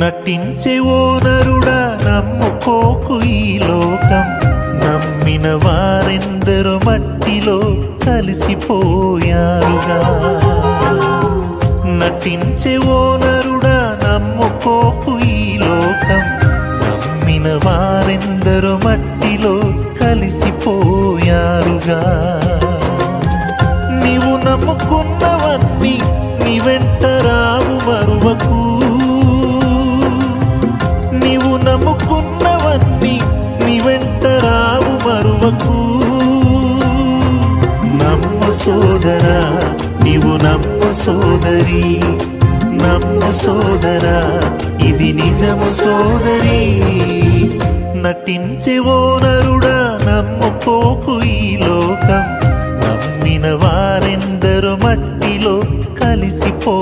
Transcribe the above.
నటించే ఓ నరుడా నమ్ముకోకు ఈ లోకం, నమ్మిన వారెందరో మట్టిలో కలిసిపోయారుగా. నటించే ఓ నరుడా నమ్ముకోకు ఈ లోకం, నమ్మిన వారెందరో మట్టిలో కలిసిపోయారుగా. నీవు నమ్ముకున్నవన్నీ నీ వెంట రావు మరువకు, నీవు నమ్ముకున్నవన్నీ నీ వెంట రావు మరువకు. నమ్ము సోదరా, నీవు నమ్ము సోదరి, నమ్ము సోదరా, ఇది నిజము సోదరి. నటించే ఓ నరుడా నమ్ముకోకు ఈ లోకం, నమ్మిన వారెందరో మట్టిలో కలిసిపో